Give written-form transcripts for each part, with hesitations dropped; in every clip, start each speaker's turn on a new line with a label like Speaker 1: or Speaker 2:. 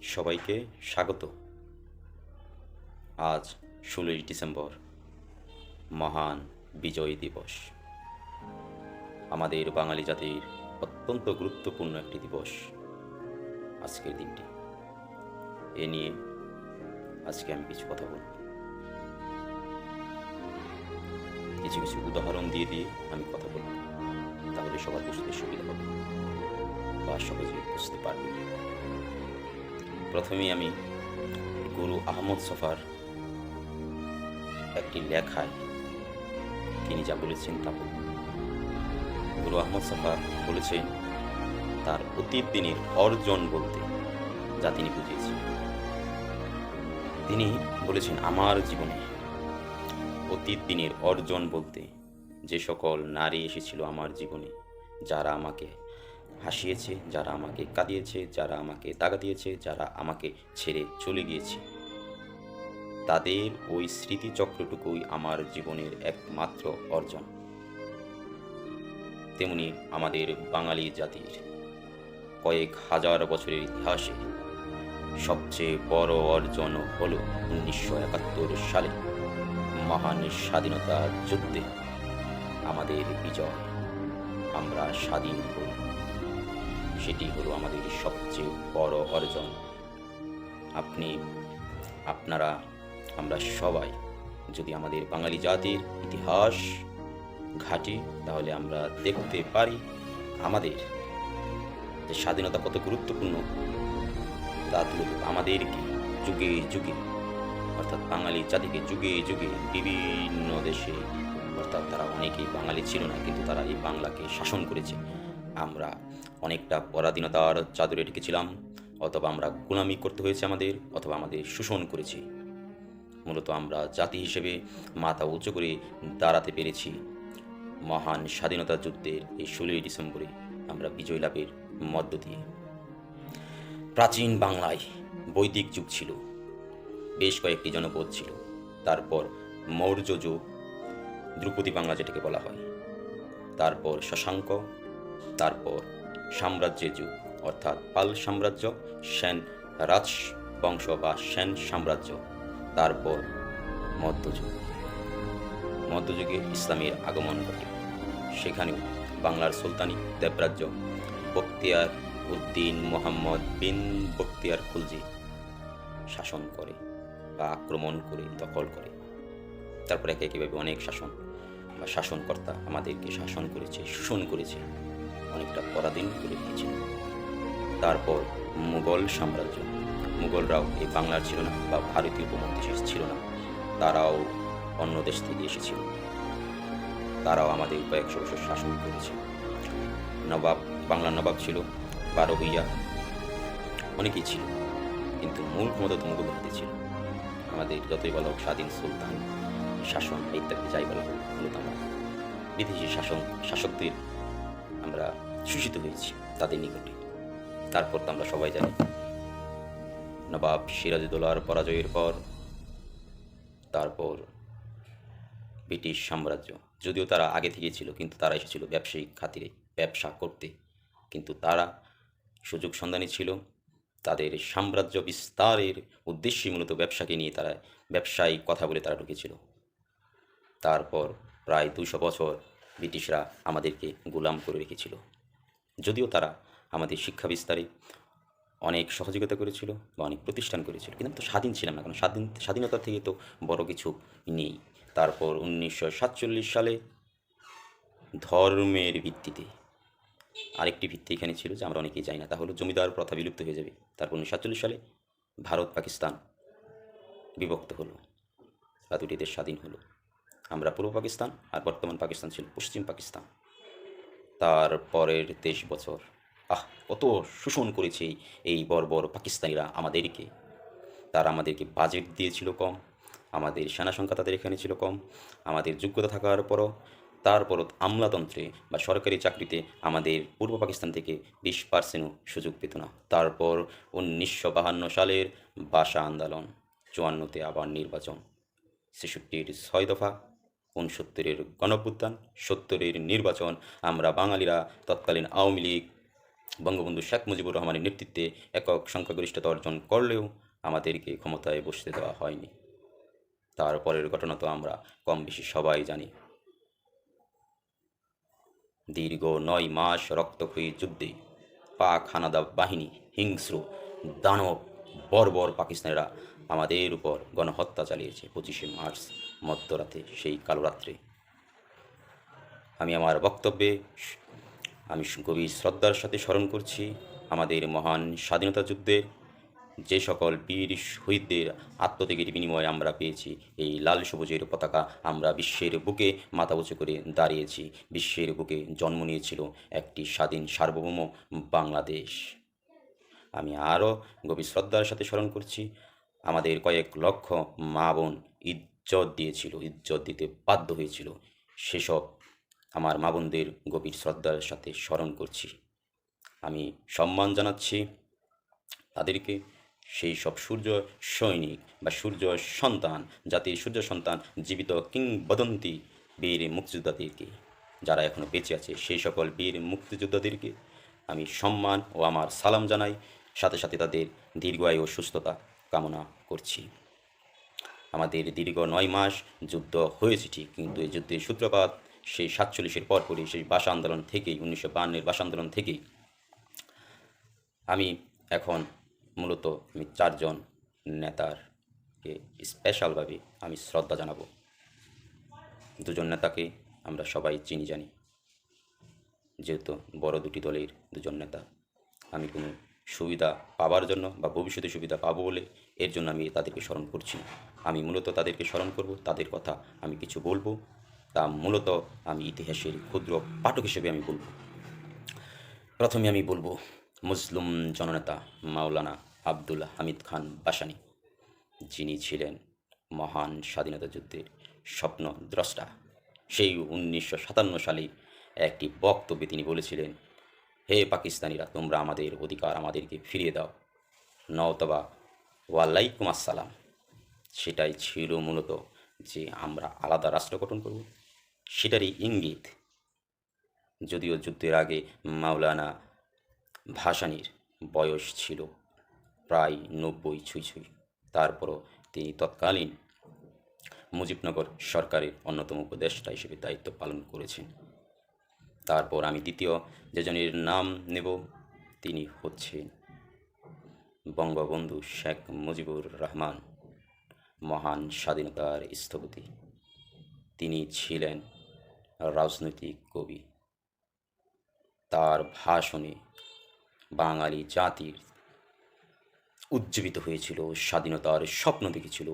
Speaker 1: সবাইকে স্বাগত। আজ ১৬ই ডিসেম্বর, মহান বিজয় দিবস। আমাদের বাঙালি জাতির অত্যন্ত গুরুত্বপূর্ণ একটি দিবস আজকের দিনটি। এ নিয়ে আজকে আমি কিছু কথা বলব। কিছু কিছু উদাহরণ দিয়ে আমি কথা বলব, তাহলে সবার বুঝতে সুবিধা হবে বা সহজে বুঝতে পারবে। প্রথমেই আমি গুরু আহমদ ছফার একটি লেখায় তিনি যা বলেছেন তা বলব। গুরু আহমদ ছফা বলেছেন তার অতীত দিনের অর্জন বলতে যা তিনি বুঝিয়েছেন। তিনি বলেছেন, আমার জীবনে অতীত দিনের অর্জন বলতে যে সকল নারী এসেছিল আমার জীবনে, যারা আমাকে হাসিয়েছে, যারা আমাকে কাঁদিয়েছে, যারা আমাকে দাগা দিয়েছে, যারা আমাকে ছেড়ে চলে গিয়েছে, তাদের ওই স্মৃতিচক্রটুকুই আমার জীবনের একমাত্র অর্জন। তেমনি আমাদের বাঙালি জাতির কয়েক হাজার বছরের ইতিহাসে সবচেয়ে বড় অর্জন হল ১৯৭১ সালে মহান স্বাধীনতা যুদ্ধে আমাদের বিজয়। আমরা স্বাধীন হই, সেটি হলো আমাদের সবচেয়ে বড় অর্জন। আপনারা, আমরা সবাই যদি আমাদের বাঙালি জাতির ইতিহাস ঘাঁটি, তাহলে আমরা দেখতে পারি আমাদের যে স্বাধীনতা কত গুরুত্বপূর্ণ, তা তুলে আমাদেরকে যুগে যুগে, অর্থাৎ বাঙালি জাতিকে যুগে যুগে বিভিন্ন দেশে, অর্থাৎ তারা অনেকেই বাঙালি ছিল না, কিন্তু তারা এই বাংলাকে শাসন করেছে। আমরা অনেকটা পরাধীনতার চাদরে ঢেকেছিলাম, অথবা আমরা গোলামি করতে হয়েছে আমাদের, অথবা আমাদের শোষণ করেছি। মূলত আমরা জাতি হিসেবে মাথা উঁচু করে দাঁড়াতে পেরেছি মহান স্বাধীনতা যুদ্ধের এই ১৬ই ডিসেম্বরে আমরা বিজয় লাভের মধ্য দিয়ে। প্রাচীন বাংলায় বৈদিক যুগ ছিল, বেশ কয়েকটি জনপদ ছিল। তারপর মৌর্য যুগ, ধ্রুপদী বাংলা যেটাকে বলা হয়। তারপর শশাঙ্ক, তারপর সাম্রাজ্যের যুগ, অর্থাৎ পাল সাম্রাজ্য, সেন রাজবংশ বা সেন সাম্রাজ্য। তারপর মধ্যযুগ। মধ্যযুগে ইসলামের আগমন ঘটে। সেখানেও বাংলার সুলতানি দেবরাজ্য বখতিয়ার উদ্দিন মোহাম্মদ বিন বখতিয়ার খুলজি শাসন করে বা আক্রমণ করে দখল করে। তারপর একে একেভাবে অনেক শাসন বা শাসনকর্তা আমাদেরকে শাসন করেছে, শোষণ করেছে, অনেকটা পরাধীন করে দিয়েছে। তারপর মুঘল সাম্রাজ্য। মুঘলরাও এই বাংলার ছিল না বা ভারতীয় উপমহাদেশের ছিল না, তারাও অন্য দেশ থেকে এসেছিল। তারাও আমাদের কয়েকশো বছর শাসন করেছে। নবাব, বাংলার নবাব ছিল, ১২ ভূঁইয়া, অনেকেই ছিল, কিন্তু মূল ক্ষমতা তো মুঘল হাতে ছিল। আমাদের যতই বলা হোক স্বাধীন সুলতান শাসন ইত্যাদি যাই বলা হোক, মূলত আমরা বিদেশি শাসকদের আমরা শোষিত হয়েছি তাদের নিকটে। তারপর তো আমরা সবাই জানি নবাব সিরাজউদ্দৌলার পরাজয়ের পর তারপর ব্রিটিশ সাম্রাজ্য, যদিও তারা আগে থেকেই ছিল, কিন্তু তারা এসেছিল ব্যবসায়িক খাতিরে ব্যবসা করতে। কিন্তু তারা সুযোগ সন্ধানী ছিল, তাদের সাম্রাজ্য বিস্তারের উদ্দেশ্যে মূলত ব্যবসাকে নিয়ে তারা ব্যবসায়িক কথা বলে তারা ঢুকেছিল। তারপর প্রায় ২০০ বছর ব্রিটিশরা আমাদেরকে গোলাম করে রেখেছিল, যদিও তারা আমাদের শিক্ষা বিস্তারে অনেক সহযোগিতা করেছিল বা অনেক প্রতিষ্ঠান করেছিল, কিন্তু তো স্বাধীন ছিলাম না, কারণ স্বাধীনতা থেকে তো বড় কিছু নেই। তারপর ১৯৪৭ সালে ধর্মের ভিত্তিতে আরেকটি ভিত্তি এখানে ছিল, যে আমরা অনেকেই জানি না, তা হলো জমিদার প্রথা বিলুপ্ত হয়ে যাবে। তারপর ১৯৪৭ সালে ভারত পাকিস্তান বিভক্ত হলো বা দুটি দেশ স্বাধীন হলো। আমরা পূর্ব পাকিস্তান, আর বর্তমান পাকিস্তান ছিল পশ্চিম পাকিস্তান। তারপরের ২৩ বছর কত শোষণ করেছে এই বর্বর পাকিস্তানিরা আমাদেরকে। তারা আমাদেরকে বাজেট দিয়েছিল কম, আমাদের সেনা সংখ্যা তাদের এখানে ছিল কম, আমাদের যোগ্যতা থাকার পরও তারপরও আমলাতন্ত্রে বা সরকারি চাকরিতে আমাদের পূর্ব পাকিস্তান থেকে ২০% সুযোগ পেত না। তারপর ১৯৫২ সালের ভাষা আন্দোলন, ৫৪-তে আবার নির্বাচন, ৬৬-এর ৬ দফা, ৬৯-এর গণঅভ্যুত্থান, ৭০-এর নির্বাচন। আমরা বাঙালিরা তৎকালীন আওয়ামী লীগ বঙ্গবন্ধু শেখ মুজিবুর রহমানের নেতৃত্বে একক সংখ্যাগরিষ্ঠতা অর্জন করলেও আমাদেরকে ক্ষমতায় বসতে দেওয়া হয়নি। তারপরের ঘটনা তো আমরা কম বেশি সবাই জানি। দীর্ঘ ৯ মাস রক্তক্ষয়ী যুদ্ধে পাক হানাদার বাহিনী, হিংস্র দানব বর্বর পাকিস্তানিরা আমাদের উপর গণহত্যা চালিয়েছে ২৫শে মার্চ মধ্যরাতে, সেই কালো রাত্রে। আমি আমার বক্তব্যে আমি গভীর শ্রদ্ধার সাথে স্মরণ করছি আমাদের মহান স্বাধীনতা যুদ্ধের যে সকল বীর শহীদদের আত্মত্যাগের বিনিময়ে আমরা পেয়েছি এই লাল সবুজের পতাকা। আমরা বিশ্বের বুকে মাথা উঁচু করে দাঁড়িয়েছি। বিশ্বের বুকে জন্ম নিয়েছিল একটি স্বাধীন সার্বভৌম বাংলাদেশ। আমি আরও গভীর শ্রদ্ধার সাথে স্মরণ করছি আমাদের কয়েক লক্ষ মা বোন ইজ্জত দিয়েছিল, ইজ্জত দিতে বাধ্য হয়েছিল। সেসব আমার মা বোনদের গভীর শ্রদ্ধার সাথে স্মরণ করছি। আমি সম্মান জানাচ্ছি তাদেরকে, সেই সব সূর্য সৈনিক বা সূর্য সন্তান, জাতির সূর্য সন্তান, জীবিত কিংবদন্তি বীর মুক্তিযোদ্ধাদেরকে, যারা এখনও বেঁচে আছে সেই সকল বীর মুক্তিযোদ্ধাদেরকে আমি সম্মান ও আমার সালাম জানাই। সাথে সাথে তাদের দীর্ঘায়ু ও সুস্থতা কামনা করছি। আমাদের দীর্ঘ ৯ মাস যুদ্ধ হয়েছে ঠিক, কিন্তু এই যুদ্ধের সূত্রপাত সেই ৪৭-এর পরপরই, সেই ভাষা আন্দোলন থেকেই, ১৯৫২-এর ভাষা আন্দোলন থেকেই। আমি এখন মূলত আমি ৪ জন নেতারকে স্পেশালভাবে আমি শ্রদ্ধা জানাবো। ২ জন নেতাকে আমরা সবাই চিনি জানি, যেহেতু বড় দুটি দলের ২ জন নেতা। আমি কোনো সুবিধা পাওয়ার জন্য বা ভবিষ্যতে সুবিধা পাবো বলে এর জন্য আমি তাদেরকে স্মরণ করছি না। আমি মূলত তাদেরকে স্মরণ করব, তাদের কথা আমি কিছু বলবো, তা মূলত আমি ইতিহাসের ক্ষুদ্র পাঠক হিসেবে আমি বলবো। প্রথমে আমি বলবো মুসলিম জননেতা মাওলানা আব্দুল হামিদ খান ভাসানী, যিনি ছিলেন মহান স্বাধীনতা যুদ্ধের স্বপ্নদ্রষ্টা। সেই ১৯৫৭ সালে একটি বক্তব্যে তিনি বলেছিলেন, হে পাকিস্তানিরা, তোমরা আমাদের অধিকার আমাদেরকে ফিরিয়ে দাও, নওতবা ওয়ালাইকুম আসসালাম। সেটাই ছিল মূলত যে আমরা আলাদা রাষ্ট্র গঠন করব, সেটারই ইঙ্গিত। যদিও যুদ্ধের আগে মাওলানা ভাসানীর বয়স ছিল প্রায় ৯০ ছুঁই ছুঁই, তারপরও তিনি তৎকালীন মুজিবনগর সরকারের অন্যতম উপদেষ্টা হিসেবে দায়িত্ব পালন করেছেন। তারপর আমি দ্বিতীয় যেজনের নাম নেব, তিনি হচ্ছেন বঙ্গবন্ধু শেখ মুজিবুর রহমান, মহান স্বাধীনতার স্থপতি। তিনি ছিলেন রাজনৈতিক কবি। তার ভাষণে বাঙালি জাতির উজ্জীবিত হয়েছিল, স্বাধীনতার স্বপ্ন দেখেছিল,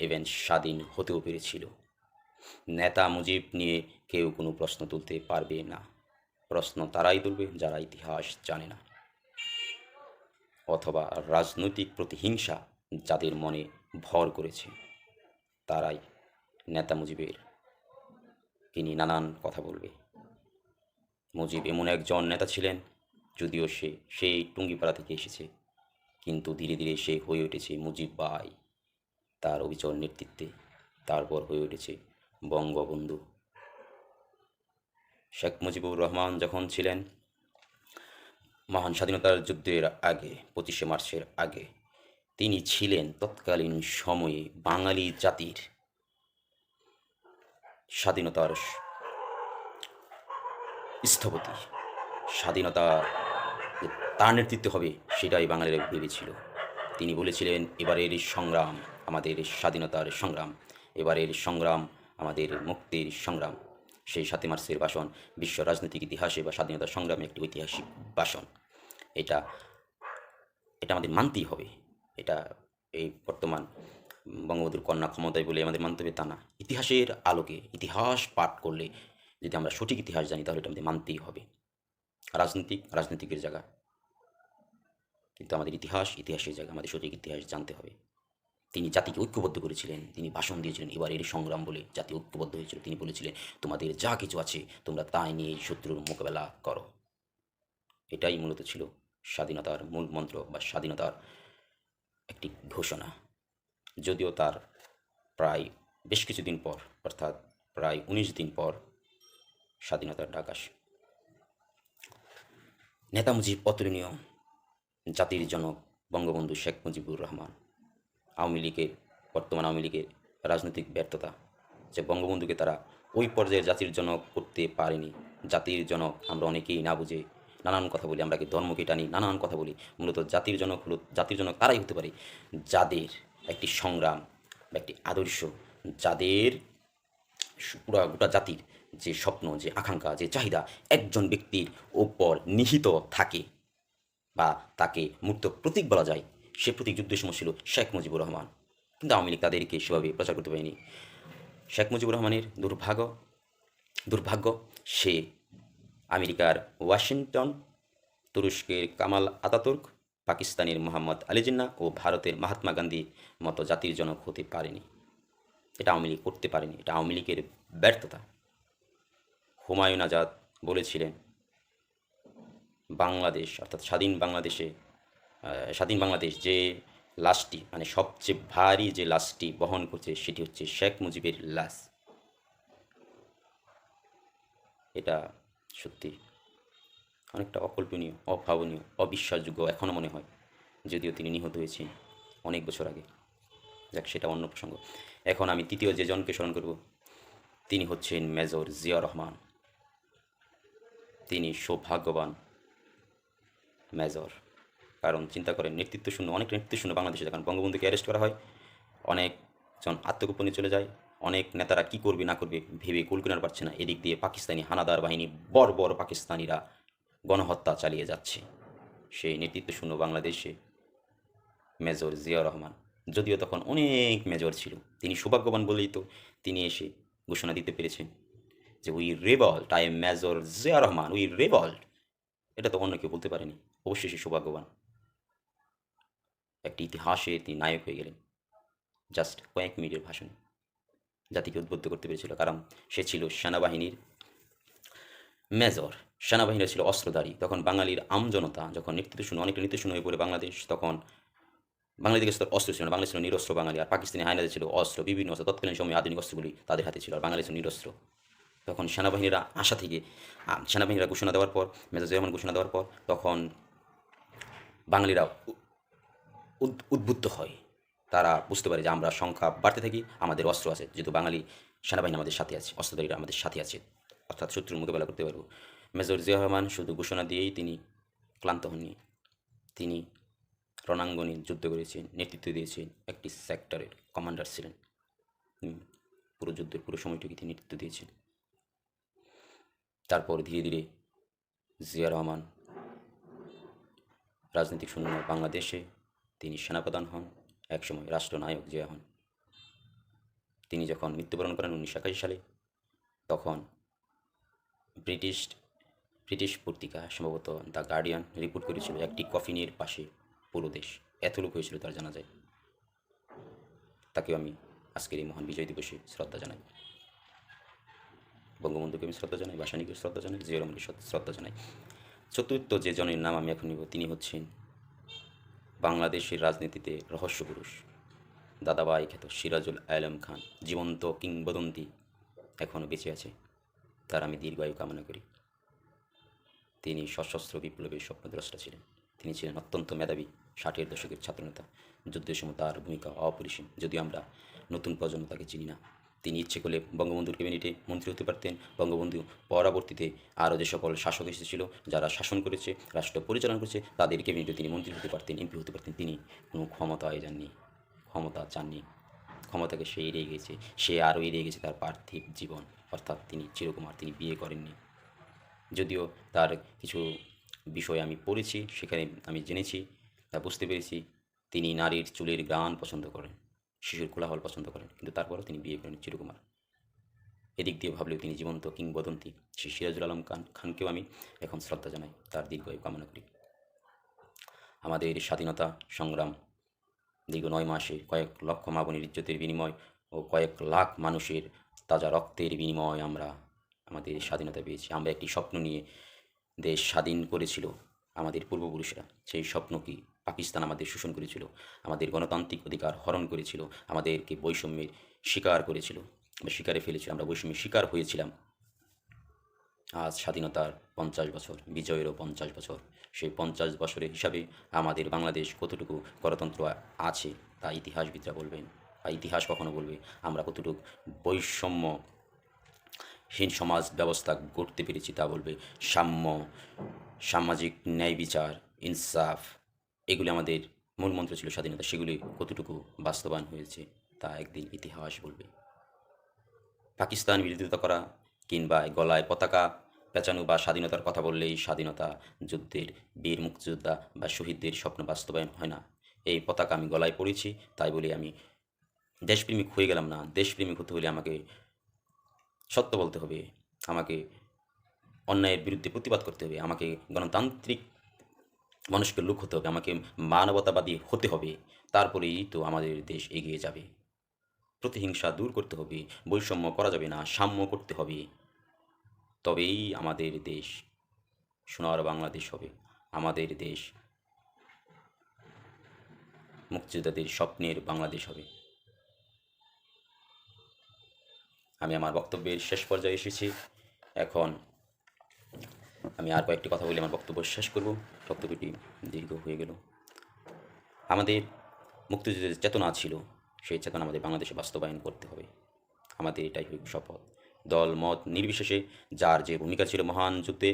Speaker 1: ইভেন স্বাধীন হতেও পেরেছিল। নেতা মুজিব নিয়ে কেউ কোনো প্রশ্ন তুলতে পারবে না। প্রশ্ন তারাই তুলবে যারা ইতিহাস জানে না, অথবা রাজনৈতিক প্রতিহিংসা যাদের মনে ভর করেছে, তারাই নেতা মুজিবের তিনি নানান কথা বলবে। মুজিব এমন একজন নেতা ছিলেন, যদিও সে সেই টুঙ্গিপাড়া থেকে এসেছে, কিন্তু ধীরে ধীরে সে হয়ে উঠেছে মুজিব ভাই। তার অবিচল নেতৃত্বে তারপর হয়ে উঠেছে বঙ্গবন্ধু। শেখ মুজিবুর রহমান যখন ছিলেন মহান স্বাধীনতার যুদ্ধের আগে, ২৫শে মার্চের আগে, তিনি ছিলেন তৎকালীন সময়ে বাঙালি জাতির স্বাধীনতার স্থপতি। স্বাধীনতা তার নেতৃত্বে হবে সেটাই বাঙালিরা ভেবেছিল। তিনি বলেছিলেন, এবারের সংগ্রাম আমাদের স্বাধীনতার সংগ্রাম, এবারের সংগ্রাম আমাদের মুক্তির সংগ্রাম। সেই ৭ই মার্চের ভাষণ বিশ্ব রাজনৈতিক ইতিহাসে বা স্বাধীনতা সংগ্রামে একটি ঐতিহাসিক ভাষণ। এটা এটা আমাদের মানতেই হবে। এটা এই বর্তমান বঙ্গবন্ধুর কন্যা ক্ষমতায় বলে আমাদের মানতে হবে তা না। ইতিহাসের আলোকে, ইতিহাস পাঠ করলে যদি আমরা সঠিক ইতিহাস জানি, তাহলে এটা আমাদের মানতেই হবে। রাজনীতিকের জায়গা, কিন্তু আমাদের ইতিহাস ইতিহাসের জায়গা, আমাদের সঠিক ইতিহাস জানতে হবে। তিনি জাতিকে ঐক্যবদ্ধ করেছিলেন, তিনি ভাষণ দিয়েছিলেন এবারের সংগ্রাম বলে, জাতি ঐক্যবদ্ধ হয়েছিল। তিনি বলেছিলেন, তোমাদের যা কিছু আছে তোমরা তাই নিয়ে শত্রুর মোকাবেলা করো। এটাই মূলত ছিল স্বাধীনতার মূল মন্ত্র বা স্বাধীনতার একটি ঘোষণা। যদিও তার প্রায় বেশ কিছুদিন পর, অর্থাৎ প্রায় ১৯ দিন পর স্বাধীনতার ডাক আসে। নেতা মুজিব অতুলনীয়, জাতির জনক বঙ্গবন্ধু শেখ মুজিবুর রহমান। আওয়ামী লীগের, বর্তমান আওয়ামী লীগের রাজনৈতিক ব্যর্থতা, যে বঙ্গবন্ধুকে তারা ওই পর্যায়ে জাতির জনক করতে পারেনি। জাতির জনক আমরা অনেকেই না বুঝে নানান কথা বলি, আমরা কি ধর্মকে টানি, নানান কথা বলি। মূলত জাতির জনক হলো, জাতির জনক তারাই হতে পারে যাদের একটি সংগ্রাম বা একটি আদর্শ, যাদের পুরা গোটা জাতির যে স্বপ্ন, যে আকাঙ্ক্ষা, যে চাহিদা একজন ব্যক্তির ওপর নিহিত থাকে বা তাকে মূর্ত প্রতীক বলা যায়, সে প্রতীক যুদ্ধের সময় ছিল শেখ মুজিবুর রহমান। কিন্তু আওয়ামী লীগ তাদেরকে সেভাবে প্রচার করতে পারেনি। শেখ মুজিবুর রহমানের দুর্ভাগ্য, সে আমেরিকার ওয়াশিংটন, তুরস্কের কামাল আতাতুর্ক, পাকিস্তানের মোহাম্মদ আলী জিন্নাহ ও ভারতের মহাত্মা গান্ধীর মতো জাতির জনক হতে পারেনি। এটা আওয়ামী লীগ করতে পারেনি, এটা আওয়ামী লীগের ব্যর্থতা। হুমায়ুন আজাদ বলেছিলেন, বাংলাদেশ অর্থাৎ স্বাধীন বাংলাদেশ যে লাশটি, মানে সবচেয়ে ভারী যে লাশটি বহন করছে সেটি হচ্ছে শেখ মুজিবের লাশ। এটা সত্যি অনেকটা অকল্পনীয়, অভাবনীয়, অবিশ্বাসযোগ্য এখনও মনে হয়, যদিও তিনি নিহত হয়েছেন অনেক বছর আগে। যাক, সেটা অন্য প্রসঙ্গ। এখন আমি তৃতীয় যে জনকে স্মরণ করব, তিনি হচ্ছেন মেজর জিয়া রহমান। তিনি সৌভাগ্যবান মেজর, কারণ চিন্তা করেন অনেক নেতৃত্বশূন্য বাংলাদেশে যখন বঙ্গবন্ধুকে অ্যারেস্ট করা হয়, অনেকজন আত্মগোপনে চলে যায়, অনেক নেতারা কি করবে না করবে ভেবে কুলকিনার পারছে না। এদিক দিয়ে পাকিস্তানি হানাদার বাহিনী, বর্বর পাকিস্তানিরা গণহত্যা চালিয়ে যাচ্ছে। সেই নেতৃত্বশূন্য বাংলাদেশে মেজর জিয়া রহমান, যদিও তখন অনেক মেজর ছিল, তিনি সৌভাগ্যবান বলেই তো তিনি এসে ঘোষণা দিতে পেরেছেন যে we revolt, I am major Zia Rahman, we revolt. এটা তো অন্য কেউ বলতে পারেনি। অবশ্যই সে সৌভাগ্যবান। একটি ইতিহাসে তিনি নায়ক হয়ে গেলেন জাস্ট কয়েক মিনিটের ভাষণে। জাতিকে উদ্বুদ্ধ করতে পেরেছিল, কারণ সে ছিল সেনাবাহিনীর মেজর। সেনাবাহিনীরা ছিল অস্ত্রধারী। তখন বাঙালির আমজনতা যখন অনেকটা নেতৃত্বশূন্য হয়ে পড়ে বাংলাদেশ, তখন বাঙালিদের কাছে অস্ত্র ছিল না, বাংলাদেশ ছিল নিরস্ত্র বাঙালি। আর পাকিস্তানি হায়নাদের ছিল অস্ত্র, বিভিন্ন অস্ত্র, তৎকালীন সময়ে আধুনিক অস্ত্রগুলি তাদের হাতে ছিল, আর বাঙালি ছিল নিরস্ত্র। তখন সেনাবাহিনীরা ঘোষণা দেওয়ার পর, মেজর জিয়া রহমান ঘোষণা দেওয়ার পর, তখন বাঙালিরা উদ্বুদ্ধ হয়। তারা বুঝতে পারে যে আমরা সংখ্যা বাড়তে থাকি, আমাদের অস্ত্র আছে, যেহেতু বাঙালি সেনাবাহিনী আমাদের সাথে আছে, অস্ত্রধারীরা আমাদের সাথে আছে, অর্থাৎ শত্রুর মোকাবেলা করতে পারব। মেজর জিয়া রহমান শুধু ঘোষণা দিয়েই তিনি ক্লান্ত হননি। তিনি রণাঙ্গনে যুদ্ধ করেছেন, নেতৃত্ব দিয়েছেন, একটি সেক্টরের কমান্ডার ছিলেন। পুরো যুদ্ধের পুরো সময়টুকু তিনি নেতৃত্ব দিয়েছেন। তারপর ধীরে ধীরে জিয়া রহমান রাজনৈতিক শূন্য বাংলাদেশে তিনি সেনাপ্রধান হন, একসময় রাষ্ট্রনায়ক জিয়া হন। তিনি যখন মৃত্যুবরণ করেন 1981 সালে, তখন ব্রিটিশ ব্রিটিশ পত্রিকা সম্ভবত দ্য গার্ডিয়ান রিপোর্ট করেছিল একটি কফিনের পাশে পুরো দেশ, এত লোক হয়েছিল তার জানা যায়। তাকেও আমি আজকের এই মহান বিজয় দিবসে শ্রদ্ধা জানাই। বঙ্গবন্ধুকে আমি শ্রদ্ধা জানাই, ভাসানীকে শ্রদ্ধা জানাই, জিয়া রহমানকে শ্রদ্ধা জানাই। চতুর্থ যে জনের নাম আমি এখন নিব, তিনি হচ্ছেন বাংলাদেশের রাজনীতিতে রহস্য পুরুষ, দাদাভাই খ্যাত সিরাজুল আলম খান। জীবন্ত কিংবদন্তি, এখনও বেঁচে আছে, তার আমি দীর্ঘায়ু কামনা করি। তিনি সশস্ত্র বিপ্লবের স্বপ্নদ্রষ্টা ছিলেন। তিনি ছিলেন অত্যন্ত মেধাবী, 60-এর দশকের ছাত্রনেতা। যুদ্ধের সময় তার ভূমিকা অপরিসীম, যদিও আমরা নতুন প্রজন্ম তাকে চিনি না। তিনি ইচ্ছে করলে বঙ্গবন্ধুর ক্যাবিনেটে মন্ত্রী হতে পারতেন। বঙ্গবন্ধু পরবর্তীতে আরও যে সকল শাসক এসেছিল, যারা শাসন করেছে, রাষ্ট্র পরিচালনা করেছে, তাদের ক্যাবিনেটে তিনি মন্ত্রী হতে পারতেন, এমপি হতে পারতেন। তিনি কোনো ক্ষমতায় যাননি, ক্ষমতা চাননি, ক্ষমতাকে সে এড়িয়ে গেছে। সে আরও এড়িয়ে গেছে তার পার্থিব জীবন, অর্থাৎ তিনি চিরকুমার, তিনি বিয়ে করেননি। যদিও তার কিছু বিষয় আমি পড়েছি, সেখানে আমি জেনেছি, তা বুঝতে পেরেছি তিনি নারীর চুলের গান পছন্দ করেন, শিশুর কোলাহল পছন্দ করেন, কিন্তু তারপরও তিনি বিয়ে করেন চিরকুমার। এদিক দিয়ে ভাবলেও তিনি জীবন্ত কিংবদন্তি। শ্রী সিরাজুল আলম খানকেও আমি এখন শ্রদ্ধা জানাই, তার দীর্ঘায়ু কামনা করি। আমাদের স্বাধীনতা সংগ্রাম দীর্ঘ 9 মাসে কয়েক লক্ষ মা বোনের ইজ্জতের বিনিময় ও কয়েক লাখ মানুষের তাজা রক্তের বিনিময় আমরা আমাদের স্বাধীনতা পেয়েছি। আমরা একটি স্বপ্ন নিয়ে দেশ স্বাধীন করেছিল আমাদের পূর্বপুরুষরা। সেই স্বপ্ন কি পাকিস্তান আমাদের শোষণ করেছিল, আমাদের গণতান্ত্রিক অধিকার হরণ করেছিল, আমাদেরকে বৈষম্যের শিকার করেছিল বা শিকারে ফেলেছিল। আমরা বৈষম্যের শিকার হয়েছিলাম। আজ স্বাধীনতার 50 বছর, বিজয়েরও 50 বছর। সেই 50 বছরের হিসাবে আমাদের বাংলাদেশ কতটুকু গণতন্ত্র আছে তা ইতিহাসবিদরা বলবেন, বা ইতিহাস কখনো বলবে আমরা কতটুকু বৈষম্যহীন সমাজ ব্যবস্থা গড়তে পেরেছি তা বলবে। সাম্য, সামাজিক ন্যায় বিচার, ইনসাফ, এগুলি আমাদের মূল মন্ত্র ছিল স্বাধীনতা, সেগুলি কতটুকু বাস্তবায়ন হয়েছে তা একদিন ইতিহাস বলবে। পাকিস্তান বিরোধিতা করা কিংবা গলায় পতাকা পেঁচানো বা স্বাধীনতার কথা বললেই স্বাধীনতা যুদ্ধের বীর মুক্তিযোদ্ধা বা শহীদদের স্বপ্ন বাস্তবায়ন হয় না। এই পতাকা আমি গলায় পড়েছি তাই বলে আমি দেশপ্রেমিক হয়ে গেলাম না। দেশপ্রেমিক হতে হলে আমাকে সত্য বলতে হবে, আমাকে অন্যায়ের বিরুদ্ধে প্রতিবাদ করতে হবে, আমাকে গণতান্ত্রিক মানুষকে লোক হতে হবে, আমাকে মানবতাবাদী হতে হবে। তারপরেই তো আমাদের দেশ এগিয়ে যাবে। প্রতিহিংসা দূর করতে হবে, বৈষম্য করা যাবে না, সাম্য করতে হবে। তবেই আমাদের দেশ সোনার বাংলাদেশ হবে। আমাদের দেশ মুক্তিযোদ্ধাদের স্বপ্নের বাংলাদেশ হবে। আমি আমার বক্তব্যের শেষ পর্যায়ে এসেছি। এখন আমি আর কয়েকটি কথা বলে আমার বক্তব্য শেষ করব। বক্তব্যটি দীর্ঘ হয়ে গেল। আমাদের মুক্তিযুদ্ধের চেতনা ছিল, সেই চেতনা আমাদের বাংলাদেশে বাস্তবায়ন করতে হবে। আমাদের এটাই হইল শপথ। দল মত নির্বিশেষে যার যে ভূমিকা ছিল মহান যুদ্ধে,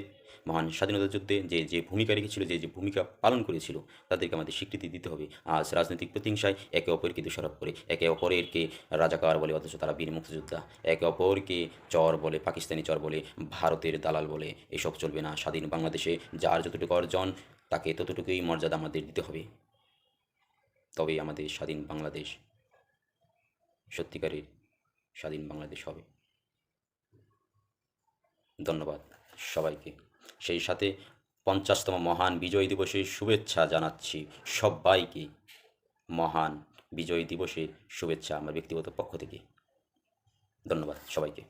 Speaker 1: মহান স্বাধীনতা যুদ্ধে যে ভূমিকা রেখেছিল, যে ভূমিকা পালন করেছিল, তাদেরকে আমাদের স্বীকৃতি দিতে হবে। আজ রাজনৈতিক প্রতিহিংসায় একে অপরকে দোষারোপ করে, একে অপরেরকে রাজাকার বলে, অথচ তারা বীর মুক্তিযোদ্ধা। একে অপরকে চর বলে, পাকিস্তানি চর বলে, ভারতের দালাল বলে, এসব চলবে না। স্বাধীন বাংলাদেশে যার যতটুকু অর্জন তাকে ততটুকুই মর্যাদা আমাদের দিতে হবে। তবেই আমাদের স্বাধীন বাংলাদেশ সত্যিকারের স্বাধীন বাংলাদেশ হবে। ধন্যবাদ সবাইকে। সেই সাথে 50তম মহান বিজয় দিবসের শুভেচ্ছা জানাচ্ছি সবাইকে। মহান বিজয় দিবসের শুভেচ্ছা আমার ব্যক্তিগত পক্ষ থেকে। ধন্যবাদ সবাইকে।